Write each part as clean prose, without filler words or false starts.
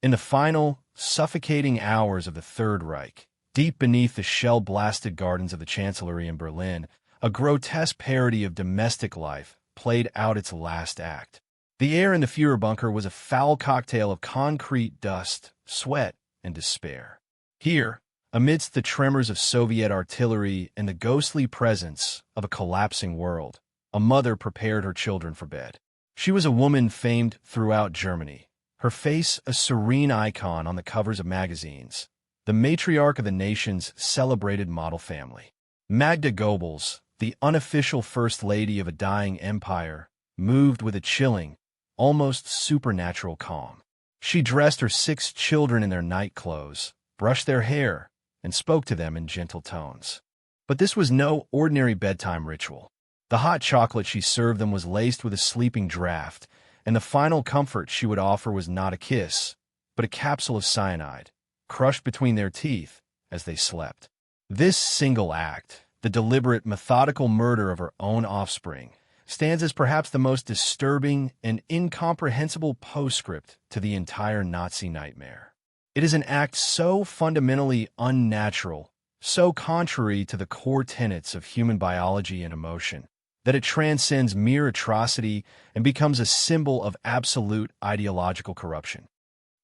In the final, suffocating hours of the Third Reich, deep beneath the shell-blasted gardens of the Chancellery in Berlin, a grotesque parody of domestic life played out its last act. The air in the Führerbunker was a foul cocktail of concrete dust, sweat, and despair. Here, amidst the tremors of Soviet artillery and the ghostly presence of a collapsing world, a mother prepared her children for bed. She was a woman famed throughout Germany, her face a serene icon on the covers of magazines, the matriarch of the nation's celebrated model family. Magda Goebbels, the unofficial first lady of a dying empire, moved with a chilling, almost supernatural calm. She dressed her 6 children in their night clothes, brushed their hair, and spoke to them in gentle tones. But this was no ordinary bedtime ritual. The hot chocolate she served them was laced with a sleeping draught, and the final comfort she would offer was not a kiss, but a capsule of cyanide, crushed between their teeth as they slept. This single act, the deliberate, methodical murder of her own offspring, stands as perhaps the most disturbing and incomprehensible postscript to the entire Nazi nightmare. It is an act so fundamentally unnatural, so contrary to the core tenets of human biology and emotion, that it transcends mere atrocity and becomes a symbol of absolute ideological corruption.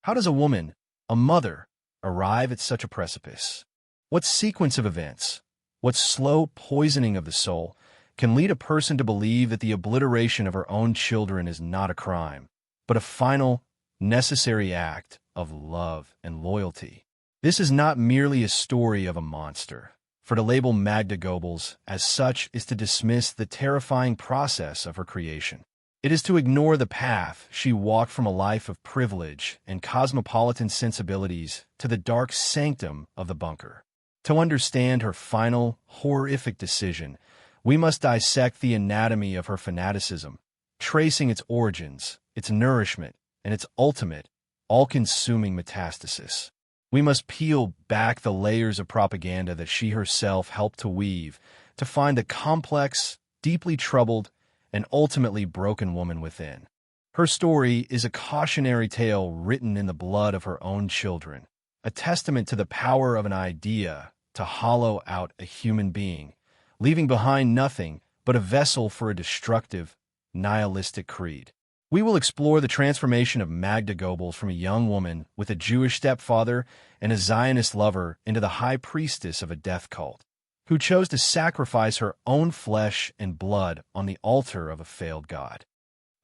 How does a woman, a mother, arrive at such a precipice? What sequence of events, what slow poisoning of the soul, can lead a person to believe that the obliteration of her own children is not a crime, but a final, necessary act of love and loyalty? This is not merely a story of a monster, for to label Magda Goebbels as such is to dismiss the terrifying process of her creation. It is to ignore the path she walked from a life of privilege and cosmopolitan sensibilities to the dark sanctum of the bunker. To understand her final, horrific decision, we must dissect the anatomy of her fanaticism, tracing its origins, its nourishment, and its ultimate, all-consuming metastasis. We must peel back the layers of propaganda that she herself helped to weave to find the complex, deeply troubled, and ultimately broken woman within. Her story is a cautionary tale written in the blood of her own children, a testament to the power of an idea to hollow out a human being, leaving behind nothing but a vessel for a destructive, nihilistic creed. We will explore the transformation of Magda Goebbels from a young woman with a Jewish stepfather and a Zionist lover into the high priestess of a death cult, who chose to sacrifice her own flesh and blood on the altar of a failed god.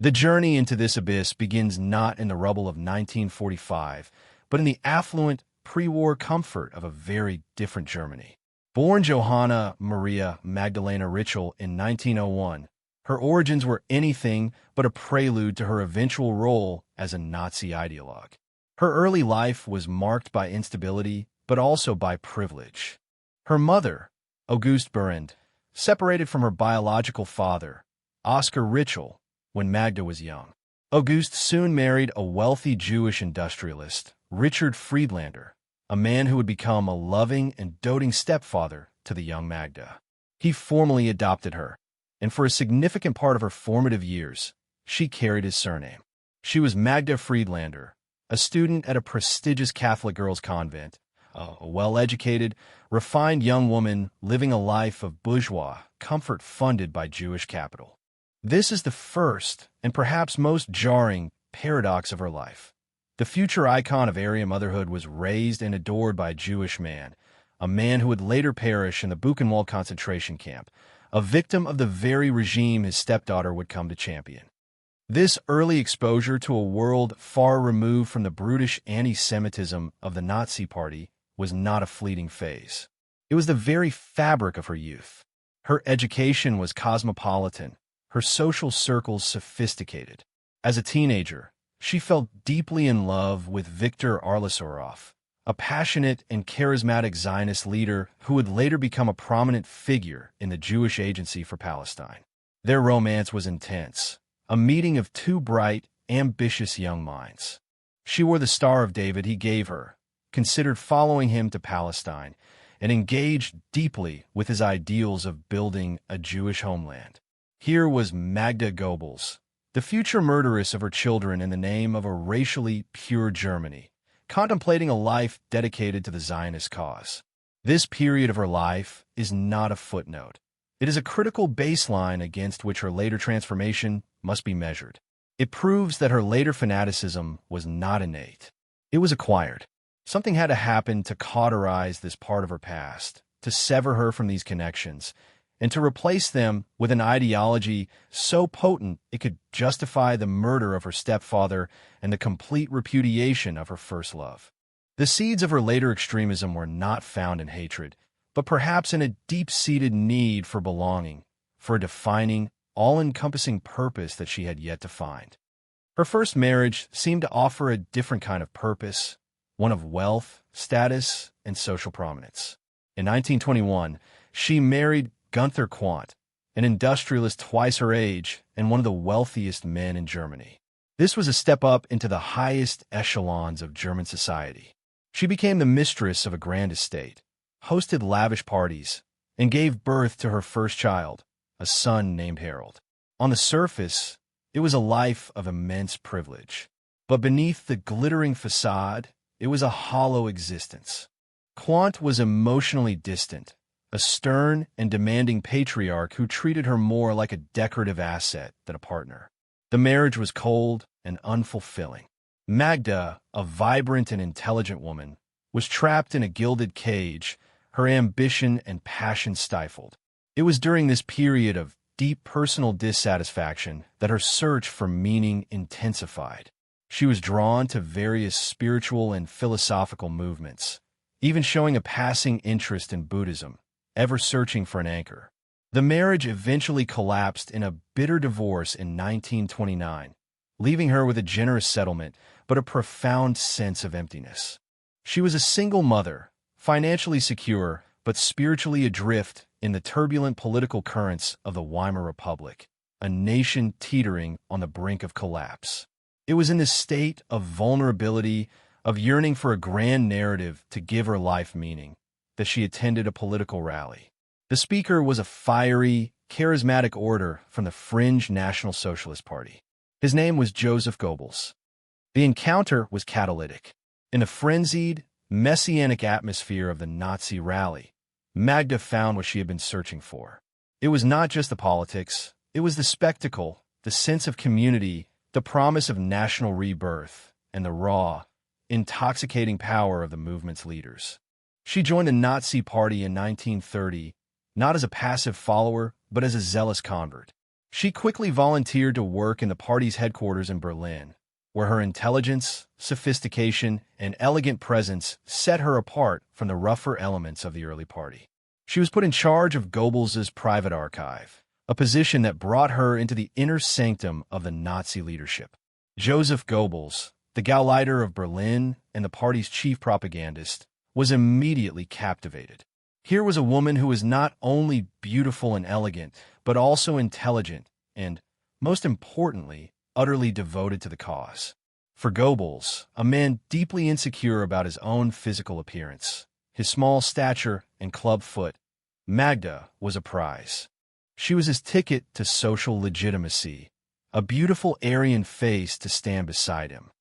The journey into this abyss begins not in the rubble of 1945, but in the affluent, pre-war comfort of a very different Germany. Born Johanna Maria Magdalena Ritschl in 1901, her origins were anything but a prelude to her eventual role as a Nazi ideologue. Her early life was marked by instability, but also by privilege. Her mother, Auguste Berendt, separated from her biological father, Oskar Ritschl, when Magda was young. Auguste soon married a wealthy Jewish industrialist, Richard Friedlander, a man who would become a loving and doting stepfather to the young Magda. He formally adopted her, and for a significant part of her formative years, she carried his surname. She was Magda Friedlander, a student at a prestigious Catholic girls' convent, a well-educated, refined young woman living a life of bourgeois comfort funded by Jewish capital. This is the first and perhaps most jarring paradox of her life. The future icon of Aryan motherhood was raised and adored by a Jewish man, a man who would later perish in the Buchenwald concentration camp, a victim of the very regime his stepdaughter would come to champion. This early exposure to a world far removed from the brutish anti-Semitism of the Nazi Party was not a fleeting phase. It was the very fabric of her youth. Her education was cosmopolitan, her social circles sophisticated. As a teenager, she fell deeply in love with Viktor Arlisorov, a passionate and charismatic Zionist leader who would later become a prominent figure in the Jewish Agency for Palestine. Their romance was intense, a meeting of two bright, ambitious young minds. She wore the Star of David he gave her, considered following him to Palestine, and engaged deeply with his ideals of building a Jewish homeland. Here was Magda Goebbels, the future murderess of her children in the name of a racially pure Germany, contemplating a life dedicated to the Zionist cause. This period of her life is not a footnote. It is a critical baseline against which her later transformation must be measured. It proves that her later fanaticism was not innate. It was acquired. Something had to happen to cauterize this part of her past, to sever her from these connections, and to replace them with an ideology so potent it could justify the murder of her stepfather and the complete repudiation of her first love. The seeds of her later extremism were not found in hatred, but perhaps in a deep-seated need for belonging, for a defining, all-encompassing purpose that she had yet to find. Her first marriage seemed to offer a different kind of purpose, one of wealth, status, and social prominence. In 1921, she married Gunther Quandt, an industrialist twice her age and one of the wealthiest men in Germany. This was a step up into the highest echelons of German society. She became the mistress of a grand estate, hosted lavish parties, and gave birth to her first child, a son named Harold. On the surface, it was a life of immense privilege, but beneath the glittering facade, it was a hollow existence. Quandt was emotionally distant, a stern and demanding patriarch who treated her more like a decorative asset than a partner. The marriage was cold and unfulfilling. Magda, a vibrant and intelligent woman, was trapped in a gilded cage, her ambition and passion stifled. It was during this period of deep personal dissatisfaction that her search for meaning intensified. She was drawn to various spiritual and philosophical movements, even showing a passing interest in Buddhism, ever searching for an anchor. The marriage eventually collapsed in a bitter divorce in 1929, leaving her with a generous settlement but a profound sense of emptiness. She was a single mother, financially secure but spiritually adrift in the turbulent political currents of the Weimar Republic, a nation teetering on the brink of collapse. It was in this state of vulnerability, of yearning for a grand narrative to give her life meaning, that she attended a political rally. The speaker was a fiery, charismatic orator from the fringe National Socialist Party. His name was Joseph Goebbels. The encounter was catalytic. In the frenzied, messianic atmosphere of the Nazi rally, Magda found what she had been searching for. It was not just the politics, it was the spectacle, the sense of community, the promise of national rebirth, and the raw, intoxicating power of the movement's leaders. She joined the Nazi Party in 1930, not as a passive follower, but as a zealous convert. She quickly volunteered to work in the party's headquarters in Berlin, where her intelligence, sophistication, and elegant presence set her apart from the rougher elements of the early party. She was put in charge of Goebbels's private archive, a position that brought her into the inner sanctum of the Nazi leadership. Joseph Goebbels, the Gauleiter of Berlin and the party's chief propagandist, was immediately captivated. Here was a woman who was not only beautiful and elegant, but also intelligent and, most importantly, utterly devoted to the cause. For Goebbels, a man deeply insecure about his own physical appearance, his small stature and club foot, Magda was a prize. She was his ticket to social legitimacy, a beautiful Aryan face to stand beside him.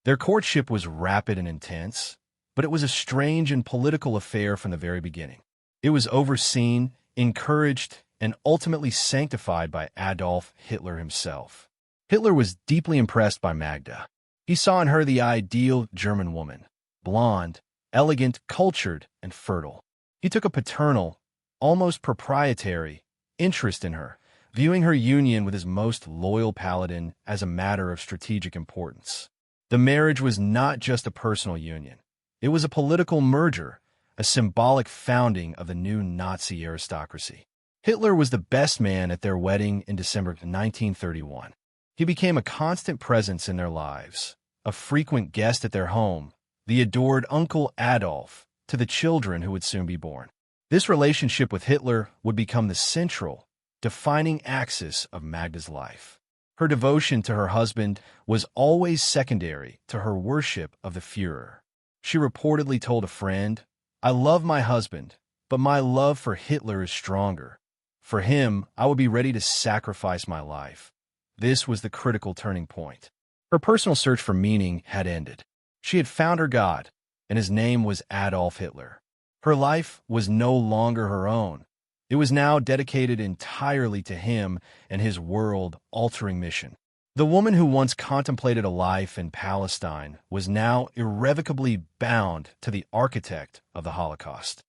Their courtship was rapid and intense, but it was a strange and political affair from the very beginning. It was overseen, encouraged, and ultimately sanctified by Adolf Hitler himself. Hitler was deeply impressed by Magda. He saw in her the ideal German woman, blonde, elegant, cultured, and fertile. He took a paternal, almost proprietary, interest in her, viewing her union with his most loyal paladin as a matter of strategic importance. The marriage was not just a personal union. It was a political merger, a symbolic founding of the new Nazi aristocracy. Hitler was the best man at their wedding in December 1931. He became a constant presence in their lives, a frequent guest at their home, the adored Uncle Adolf to the children who would soon be born. This relationship with Hitler would become the central, defining axis of Magda's life. Her devotion to her husband was always secondary to her worship of the Führer. She reportedly told a friend, "I love my husband, but my love for Hitler is stronger. For him, I would be ready to sacrifice my life." This was the critical turning point. Her personal search for meaning had ended. She had found her God, and his name was Adolf Hitler. Her life was no longer her own. It was now dedicated entirely to him and his world-altering mission. The woman who once contemplated a life in Palestine was now irrevocably bound to the architect of the Holocaust.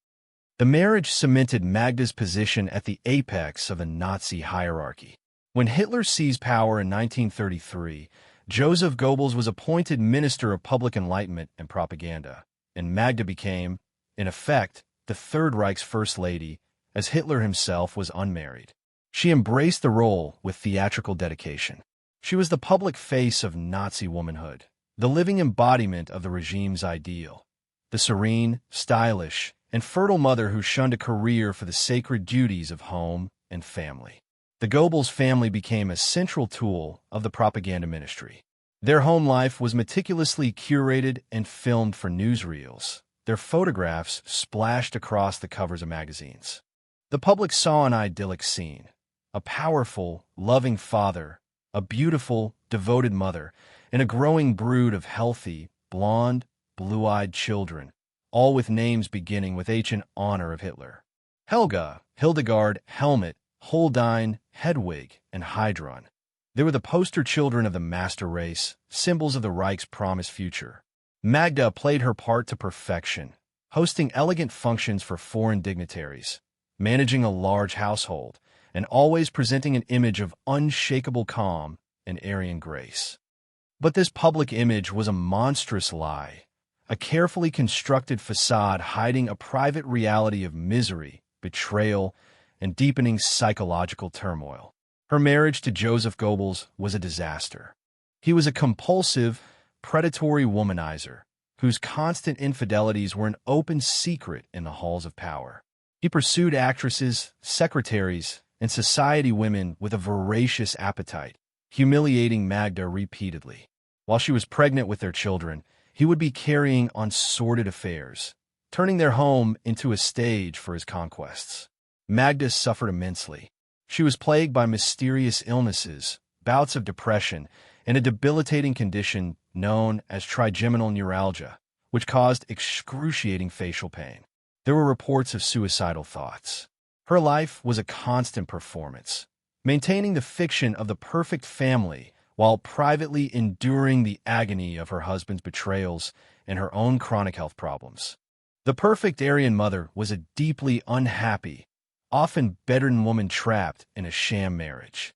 The marriage cemented Magda's position at the apex of the Nazi hierarchy. When Hitler seized power in 1933, Joseph Goebbels was appointed Minister of Public Enlightenment and Propaganda, and Magda became, in effect, the Third Reich's First Lady, as Hitler himself was unmarried. She embraced the role with theatrical dedication. She was the public face of Nazi womanhood, the living embodiment of the regime's ideal, the serene, stylish, and fertile mother who shunned a career for the sacred duties of home and family. The Goebbels family became a central tool of the propaganda ministry. Their home life was meticulously curated and filmed for newsreels, their photographs splashed across the covers of magazines. The public saw an idyllic scene, a powerful, loving father, a beautiful, devoted mother, and a growing brood of healthy, blonde, blue-eyed children, all with names beginning with H in honor of Hitler. Helga, Hildegard, Helmut, Holdine, Hedwig, and Heidrun. They were the poster children of the master race, symbols of the Reich's promised future. Magda played her part to perfection, hosting elegant functions for foreign dignitaries, managing a large household, and always presenting an image of unshakable calm and Aryan grace. But this public image was a monstrous lie, a carefully constructed facade hiding a private reality of misery, betrayal, and deepening psychological turmoil. Her marriage to Joseph Goebbels was a disaster. He was a compulsive, predatory womanizer whose constant infidelities were an open secret in the halls of power. He pursued actresses, secretaries, and society women with a voracious appetite, humiliating Magda repeatedly. While she was pregnant with their children, he would be carrying on sordid affairs, turning their home into a stage for his conquests. Magda suffered immensely. She was plagued by mysterious illnesses, bouts of depression, and a debilitating condition known as trigeminal neuralgia, which caused excruciating facial pain. There were reports of suicidal thoughts. Her life was a constant performance, maintaining the fiction of the perfect family while privately enduring the agony of her husband's betrayals and her own chronic health problems. The perfect Aryan mother was a deeply unhappy, often bedridden woman trapped in a sham marriage.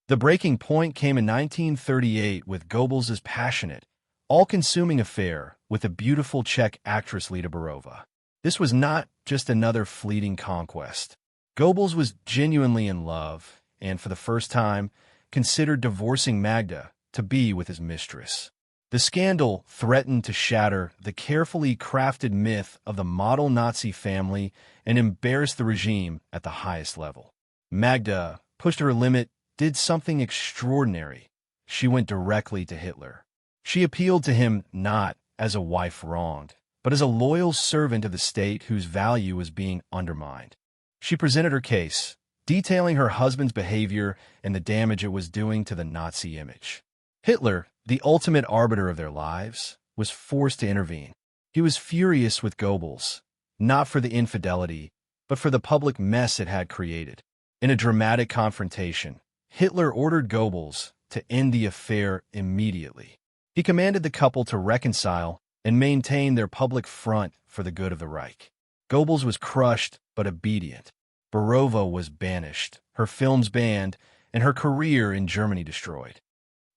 The breaking point came in 1938 with Goebbels' passionate, all-consuming affair with the beautiful Czech actress Lida Barova. This was not just another fleeting conquest. Goebbels was genuinely in love and, for the first time, considered divorcing Magda to be with his mistress. The scandal threatened to shatter the carefully crafted myth of the model Nazi family and embarrass the regime at the highest level. Magda pushed her limit, did something extraordinary. She went directly to Hitler. She appealed to him not as a wife wronged, but as a loyal servant of the state whose value was being undermined. She presented her case, detailing her husband's behavior and the damage it was doing to the Nazi image. Hitler, the ultimate arbiter of their lives, was forced to intervene. He was furious with Goebbels, not for the infidelity, but for the public mess it had created. In a dramatic confrontation, Hitler ordered Goebbels to end the affair immediately. He commanded the couple to reconcile and maintain their public front for the good of the Reich. Goebbels was crushed but obedient. Barova was banished, her films banned, and her career in Germany destroyed.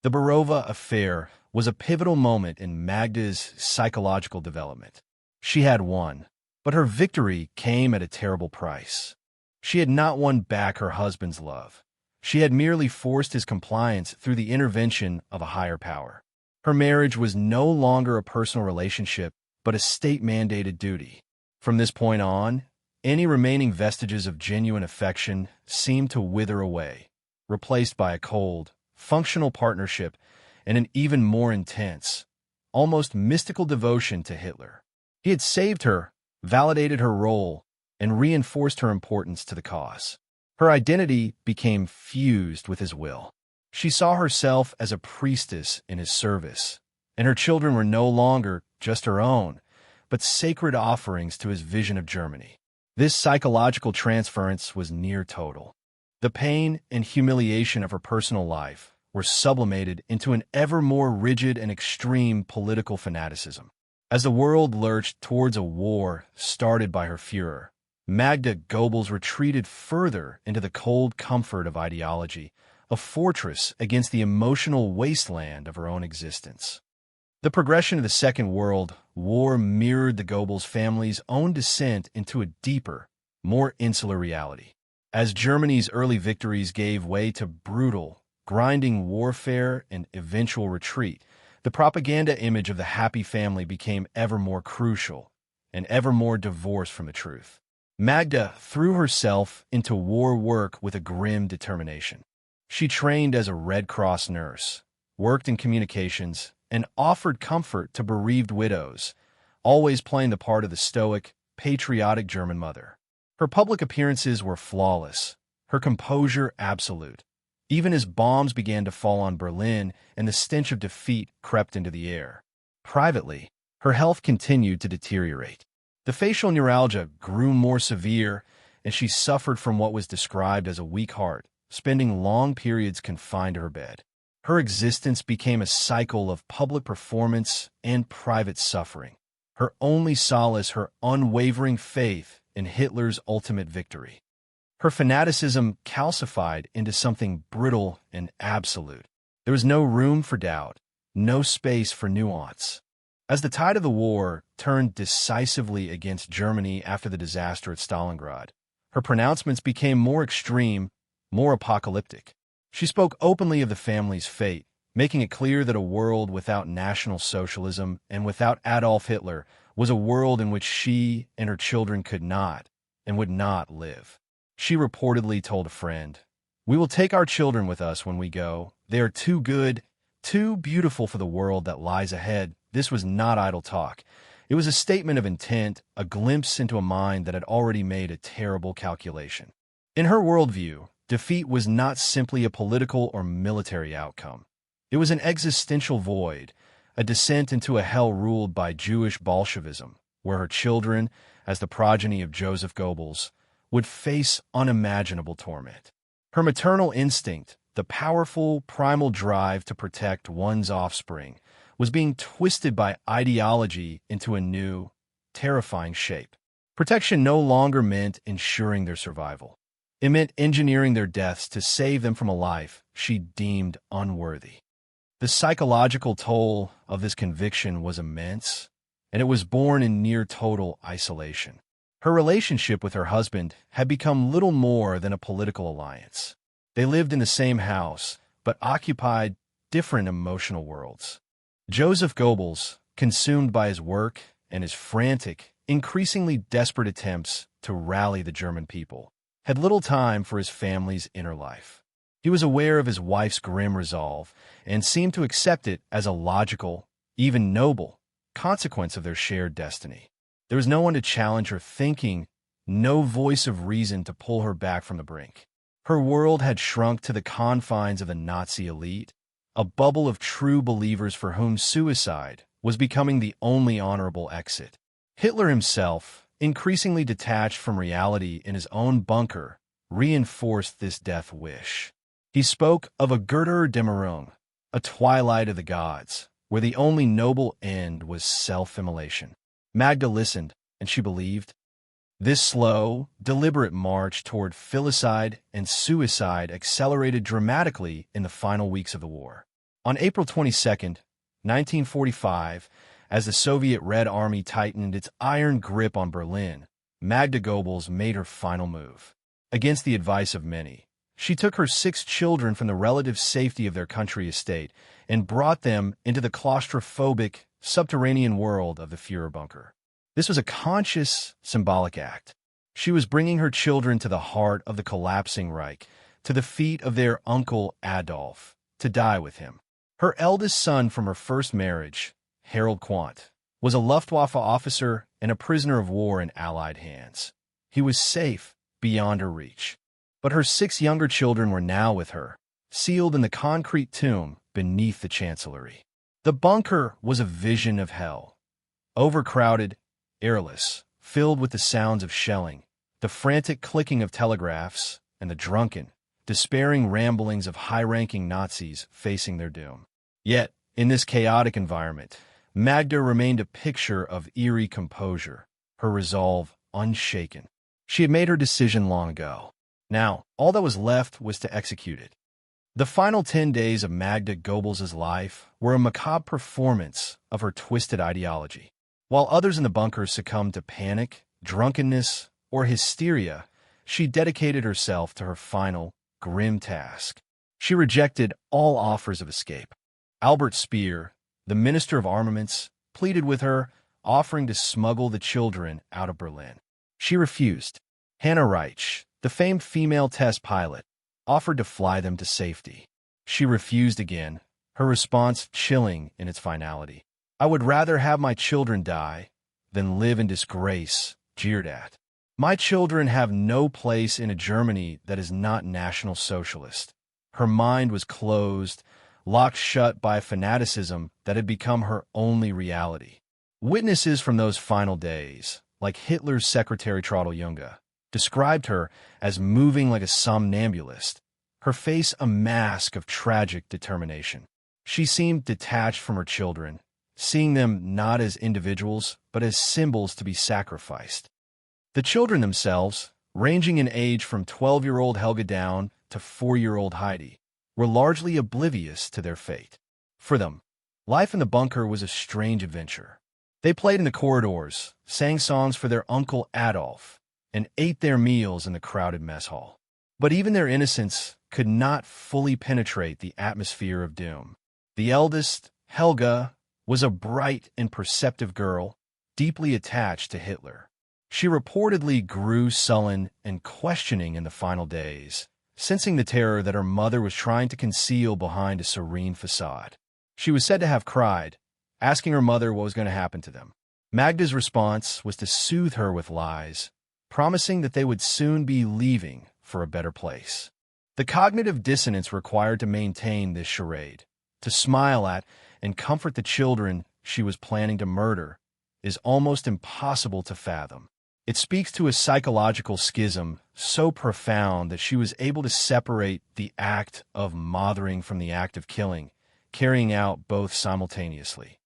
The Barova affair was a pivotal moment in Magda's psychological development. She had won, but her victory came at a terrible price. She had not won back her husband's love. She had merely forced his compliance through the intervention of a higher power. Her marriage was no longer a personal relationship, but a state-mandated duty. From this point on, any remaining vestiges of genuine affection seemed to wither away, replaced by a cold, functional partnership and an even more intense, almost mystical devotion to Hitler. He had saved her, validated her role, and reinforced her importance to the cause. Her identity became fused with his will. She saw herself as a priestess in his service, and her children were no longer just her own, but sacred offerings to his vision of Germany. This psychological transference was near total. The pain and humiliation of her personal life were sublimated into an ever more rigid and extreme political fanaticism. As the world lurched towards a war started by her Führer, Magda Goebbels retreated further into the cold comfort of ideology, a fortress against the emotional wasteland of her own existence. The progression of the Second World War mirrored the Goebbels family's own descent into a deeper, more insular reality. As Germany's early victories gave way to brutal, grinding warfare and eventual retreat, the propaganda image of the happy family became ever more crucial and ever more divorced from the truth. Magda threw herself into war work with a grim determination. She trained as a Red Cross nurse, worked in communications, and offered comfort to bereaved widows, always playing the part of the stoic, patriotic German mother. Her public appearances were flawless, her composure absolute. Even as bombs began to fall on Berlin and the stench of defeat crept into the air. Privately, her health continued to deteriorate. The facial neuralgia grew more severe, and she suffered from what was described as a weak heart, spending long periods confined to her bed. Her existence became a cycle of public performance and private suffering. Her only solace, her unwavering faith in Hitler's ultimate victory. Her fanaticism calcified into something brittle and absolute. There was no room for doubt, no space for nuance. As the tide of the war turned decisively against Germany after the disaster at Stalingrad, her pronouncements became more extreme, more apocalyptic. She spoke openly of the family's fate, making it clear that a world without National Socialism and without Adolf Hitler was a world in which she and her children could not and would not live. She reportedly told a friend, "We will take our children with us when we go. They are too good, too beautiful for the world that lies ahead." This was not idle talk. It was a statement of intent, a glimpse into a mind that had already made a terrible calculation. In her worldview, defeat was not simply a political or military outcome. It was an existential void, a descent into a hell ruled by Jewish Bolshevism, where her children, as the progeny of Joseph Goebbels, would face unimaginable torment. Her maternal instinct, the powerful primal drive to protect one's offspring, was being twisted by ideology into a new, terrifying shape. Protection no longer meant ensuring their survival. It meant engineering their deaths to save them from a life she deemed unworthy. The psychological toll of this conviction was immense, and it was born in near total isolation. Her relationship with her husband had become little more than a political alliance. They lived in the same house, but occupied different emotional worlds. Joseph Goebbels, consumed by his work and his frantic, increasingly desperate attempts to rally the German people, had little time for his family's inner life. He was aware of his wife's grim resolve and seemed to accept it as a logical, even noble, consequence of their shared destiny. There was no one to challenge her thinking, no voice of reason to pull her back from the brink. Her world had shrunk to the confines of the Nazi elite, a bubble of true believers for whom suicide was becoming the only honorable exit. Hitler himself, increasingly detached from reality in his own bunker, reinforced this death wish. He spoke of a Götterdämmerung, a twilight of the gods, where the only noble end was self-immolation. Magda listened, and she believed. This slow, deliberate march toward filicide and suicide accelerated dramatically in the final weeks of the war. On April 22, 1945, as the Soviet Red Army tightened its iron grip on Berlin, Magda Goebbels made her final move. Against the advice of many, she took her 6 children from the relative safety of their country estate and brought them into the claustrophobic, subterranean world of the Führer bunker. This was a conscious, symbolic act. She was bringing her children to the heart of the collapsing Reich, to the feet of their uncle Adolf, to die with him. Her eldest son from her first marriage, Harold Quandt, was a Luftwaffe officer and a prisoner of war in Allied hands. He was safe beyond her reach. But her 6 younger children were now with her, sealed in the concrete tomb beneath the chancellery. The bunker was a vision of hell. Overcrowded, airless, filled with the sounds of shelling, the frantic clicking of telegraphs, and the drunken, despairing ramblings of high-ranking Nazis facing their doom. Yet, in this chaotic environment, Magda remained a picture of eerie composure, her resolve unshaken. She had made her decision long ago. Now, all that was left was to execute it. The final 10 days of Magda Goebbels' life were a macabre performance of her twisted ideology. While others in the bunker succumbed to panic, drunkenness, or hysteria, she dedicated herself to her final, grim task. She rejected all offers of escape. Albert Speer, the Minister of Armaments, pleaded with her, offering to smuggle the children out of Berlin. She refused. Hannah Reich, the famed female test pilot, offered to fly them to safety. She refused again, her response chilling in its finality. "I would rather have my children die than live in disgrace," jeered at. "My children have no place in a Germany that is not National Socialist." Her mind was closed, locked shut by a fanaticism that had become her only reality. Witnesses from those final days, like Hitler's secretary Traudl Junge, described her as moving like a somnambulist, her face a mask of tragic determination. She seemed detached from her children, seeing them not as individuals, but as symbols to be sacrificed. The children themselves, ranging in age from 12-year-old Helga down to 4-year-old Heidi, were largely oblivious to their fate. For them, life in the bunker was a strange adventure. They played in the corridors, sang songs for their Uncle Adolf, and ate their meals in the crowded mess hall. But even their innocence could not fully penetrate the atmosphere of doom. The eldest, Helga, was a bright and perceptive girl, deeply attached to Hitler. She reportedly grew sullen and questioning in the final days, sensing the terror that her mother was trying to conceal behind a serene facade. She was said to have cried, asking her mother what was going to happen to them. Magda's response was to soothe her with lies, promising that they would soon be leaving for a better place. The cognitive dissonance required to maintain this charade, to smile at and comfort the children she was planning to murder, is almost impossible to fathom. It speaks to a psychological schism so profound that she was able to separate the act of mothering from the act of killing, carrying out both simultaneously.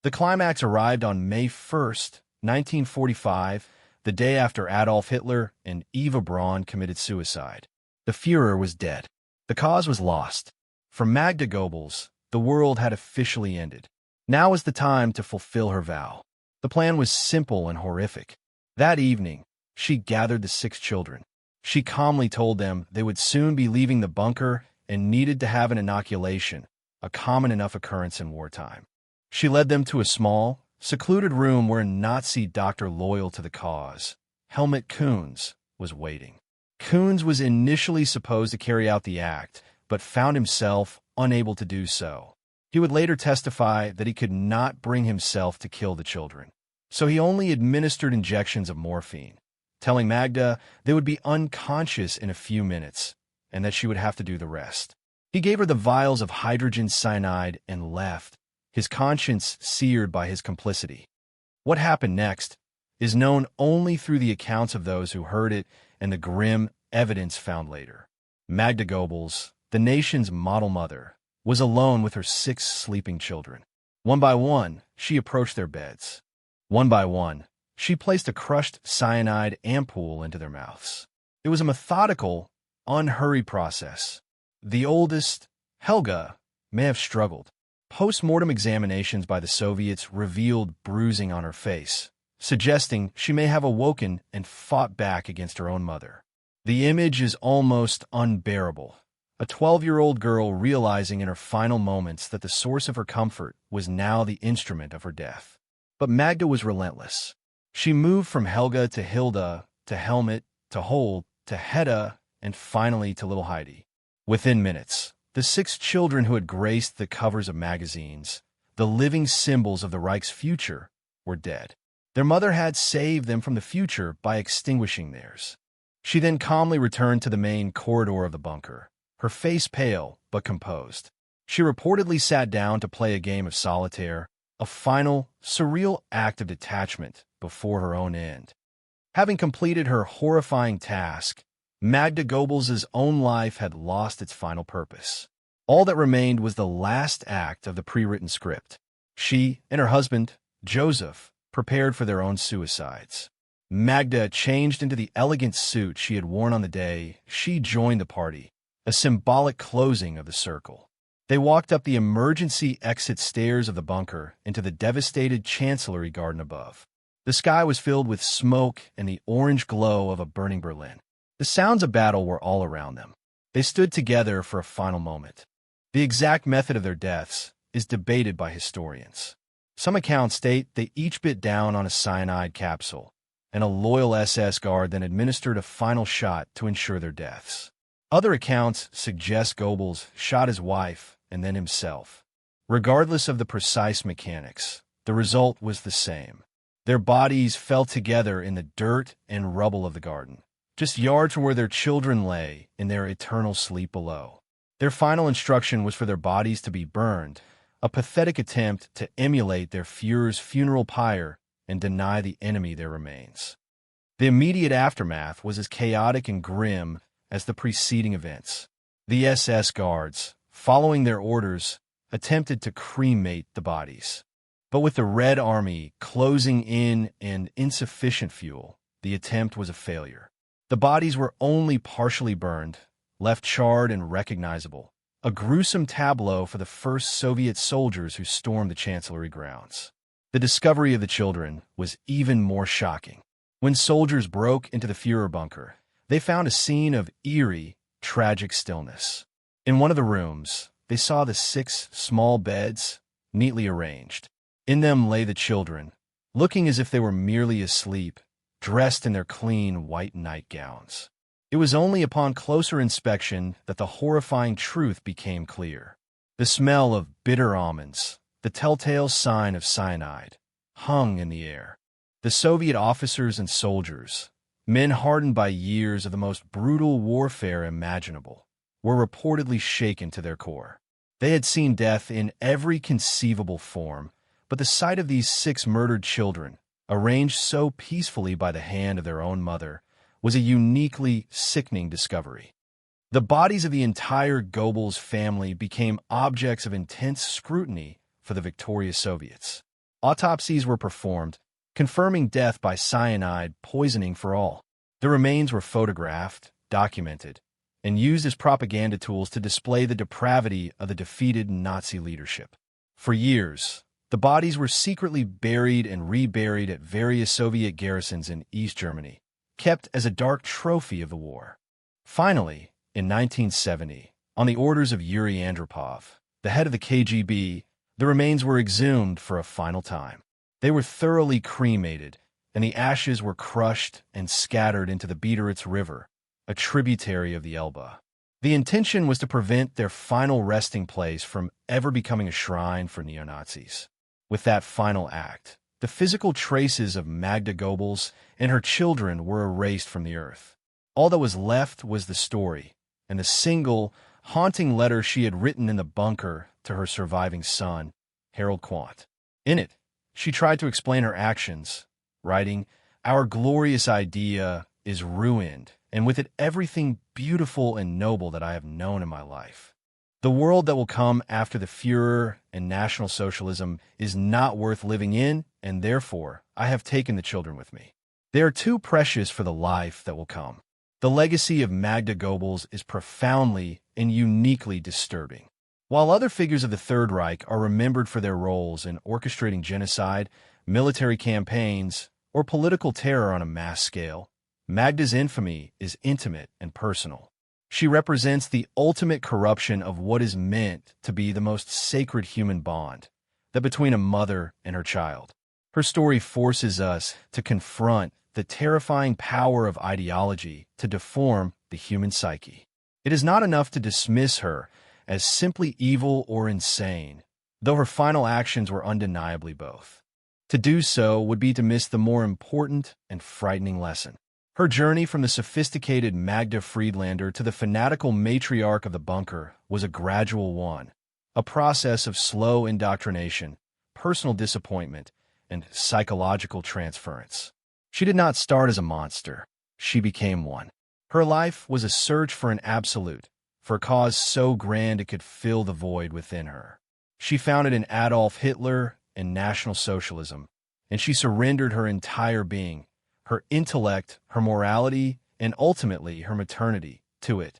The climax arrived on May 1st, 1945, the day after Adolf Hitler and Eva Braun committed suicide. The Führer was dead. The cause was lost. For Magda Goebbels, the world had officially ended. Now was the time to fulfill her vow. The plan was simple and horrific. That evening, she gathered the 6 children. She calmly told them they would soon be leaving the bunker and needed to have an inoculation, a common enough occurrence in wartime. She led them to a small, secluded room where a Nazi doctor loyal to the cause, Helmut Kunz, was waiting. Kunz was initially supposed to carry out the act, but found himself unable to do so. He would later testify that he could not bring himself to kill the children, so he only administered injections of morphine, telling Magda they would be unconscious in a few minutes and that she would have to do the rest. He gave her the vials of hydrogen cyanide and left, his conscience seared by his complicity. What happened next is known only through the accounts of those who heard it and the grim evidence found later. Magda Goebbels, the nation's model mother, was alone with her 6 sleeping children. One by one, she approached their beds. One by one, she placed a crushed cyanide ampoule into their mouths. It was a methodical, unhurried process. The oldest, Helga, may have struggled. Post-mortem examinations by the Soviets revealed bruising on her face, suggesting she may have awoken and fought back against her own mother. The image is almost unbearable. A 12-year-old girl realizing in her final moments that the source of her comfort was now the instrument of her death. But Magda was relentless. She moved from Helga to Hilda, to Helmut, to Hold, to Hedda, and finally to little Heidi. Within minutes, the 6 children who had graced the covers of magazines, the living symbols of the Reich's future, were dead. Their mother had saved them from the future by extinguishing theirs. She then calmly returned to the main corridor of the bunker, her face pale but composed. She reportedly sat down to play a game of solitaire, a final, surreal act of detachment before her own end. Having completed her horrifying task, Magda Goebbels' own life had lost its final purpose. All that remained was the last act of the pre-written script. She and her husband, Joseph, prepared for their own suicides. Magda changed into the elegant suit she had worn on the day she joined the party, a symbolic closing of the circle. They walked up the emergency exit stairs of the bunker into the devastated Chancellery garden above. The sky was filled with smoke and the orange glow of a burning Berlin. The sounds of battle were all around them. They stood together for a final moment. The exact method of their deaths is debated by historians. Some accounts state they each bit down on a cyanide capsule, and a loyal SS guard then administered a final shot to ensure their deaths. Other accounts suggest Goebbels shot his wife and then himself. Regardless of the precise mechanics, the result was the same. Their bodies fell together in the dirt and rubble of the garden, just yards from where their children lay in their eternal sleep below. Their final instruction was for their bodies to be burned, a pathetic attempt to emulate their Führer's funeral pyre and deny the enemy their remains. The immediate aftermath was as chaotic and grim as the preceding events. The SS guards, following their orders, attempted to cremate the bodies. But with the Red Army closing in and insufficient fuel, the attempt was a failure. The bodies were only partially burned, left charred and recognizable, a gruesome tableau for the first Soviet soldiers who stormed the Chancellery grounds. The discovery of the children was even more shocking. When soldiers broke into the Führer bunker, they found a scene of eerie, tragic stillness. In one of the rooms, they saw the 6 small beds, neatly arranged. In them lay the children, looking as if they were merely asleep, dressed in their clean white nightgowns. It was only upon closer inspection that the horrifying truth became clear. The smell of bitter almonds, the telltale sign of cyanide, hung in the air. The Soviet officers and soldiers, men hardened by years of the most brutal warfare imaginable, were reportedly shaken to their core. They had seen death in every conceivable form, but the sight of these 6 murdered children, arranged so peacefully by the hand of their own mother, was a uniquely sickening discovery. The bodies of the entire Goebbels family became objects of intense scrutiny for the victorious Soviets. Autopsies were performed, confirming death by cyanide poisoning for all. The remains were photographed, documented, and used as propaganda tools to display the depravity of the defeated Nazi leadership. For years, the bodies were secretly buried and reburied at various Soviet garrisons in East Germany, kept as a dark trophy of the war. Finally, in 1970, on the orders of Yuri Andropov, the head of the KGB, the remains were exhumed for a final time. They were thoroughly cremated, and the ashes were crushed and scattered into the Biederitz River, a tributary of the Elbe. The intention was to prevent their final resting place from ever becoming a shrine for neo-Nazis. With that final act, the physical traces of Magda Goebbels and her children were erased from the earth. All that was left was the story, and the single, haunting letter she had written in the bunker to her surviving son, Harold Quandt. In it, she tried to explain her actions, writing, "Our glorious idea is ruined, and with it everything beautiful and noble that I have known in my life. The world that will come after the Führer and National Socialism is not worth living in, and therefore I have taken the children with me. They are too precious for the life that will come." The legacy of Magda Goebbels is profoundly and uniquely disturbing. While other figures of the Third Reich are remembered for their roles in orchestrating genocide, military campaigns, or political terror on a mass scale, Magda's infamy is intimate and personal. She represents the ultimate corruption of what is meant to be the most sacred human bond, that between a mother and her child. Her story forces us to confront the terrifying power of ideology to deform the human psyche. It is not enough to dismiss her as simply evil or insane, though her final actions were undeniably both. To do so would be to miss the more important and frightening lesson. Her journey from the sophisticated Magda Friedlander to the fanatical matriarch of the bunker was a gradual one, a process of slow indoctrination, personal disappointment, and psychological transference. She did not start as a monster. She became one. Her life was a search for an absolute, for a cause so grand it could fill the void within her. She found it in Adolf Hitler and National Socialism, and she surrendered her entire being, her intellect, her morality, and ultimately her maternity, to it.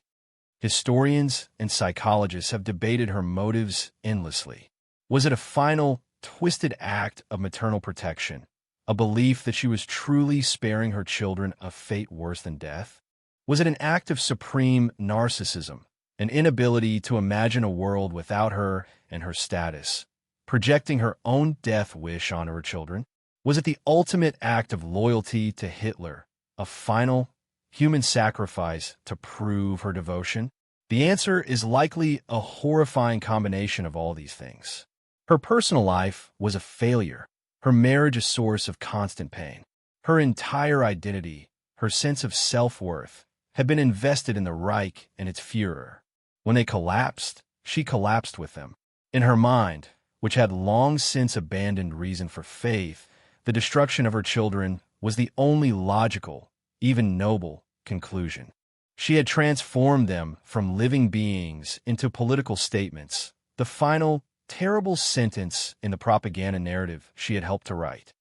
Historians and psychologists have debated her motives endlessly. Was it a final, twisted act of maternal protection, a belief that she was truly sparing her children a fate worse than death? Was it an act of supreme narcissism, an inability to imagine a world without her and her status, projecting her own death wish onto her children? Was it the ultimate act of loyalty to Hitler, a final, human sacrifice to prove her devotion? The answer is likely a horrifying combination of all these things. Her personal life was a failure, her marriage a source of constant pain. Her entire identity, her sense of self-worth, had been invested in the Reich and its Führer. When they collapsed, she collapsed with them. In her mind, which had long since abandoned reason for faith, the destruction of her children was the only logical, even noble, conclusion. She had transformed them from living beings into political statements, the final, terrible sentence in the propaganda narrative she had helped to write.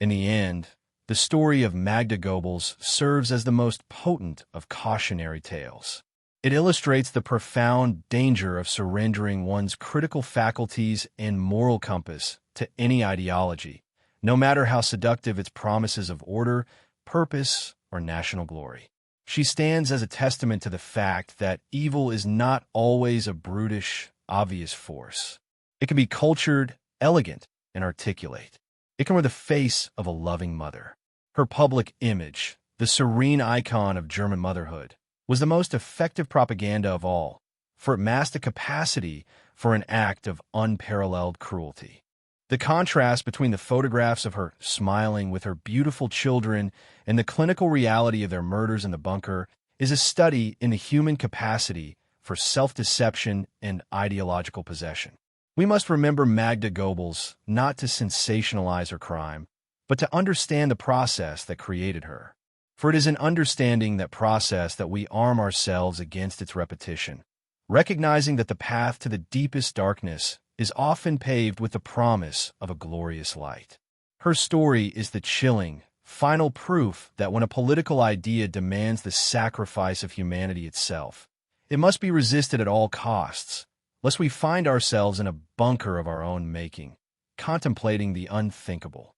In the end, the story of Magda Goebbels serves as the most potent of cautionary tales. It illustrates the profound danger of surrendering one's critical faculties and moral compass to any ideology, no matter how seductive its promises of order, purpose, or national glory. She stands as a testament to the fact that evil is not always a brutish, obvious force. It can be cultured, elegant, and articulate. It can wear the face of a loving mother. Her public image, the serene icon of German motherhood, was the most effective propaganda of all, for it masked a capacity for an act of unparalleled cruelty. The contrast between the photographs of her smiling with her beautiful children and the clinical reality of their murders in the bunker is a study in the human capacity for self-deception and ideological possession. We must remember Magda Goebbels not to sensationalize her crime, but to understand the process that created her. For it is in understanding that process that we arm ourselves against its repetition, recognizing that the path to the deepest darkness is often paved with the promise of a glorious light. Her story is the chilling, final proof that when a political idea demands the sacrifice of humanity itself, it must be resisted at all costs, lest we find ourselves in a bunker of our own making, contemplating the unthinkable.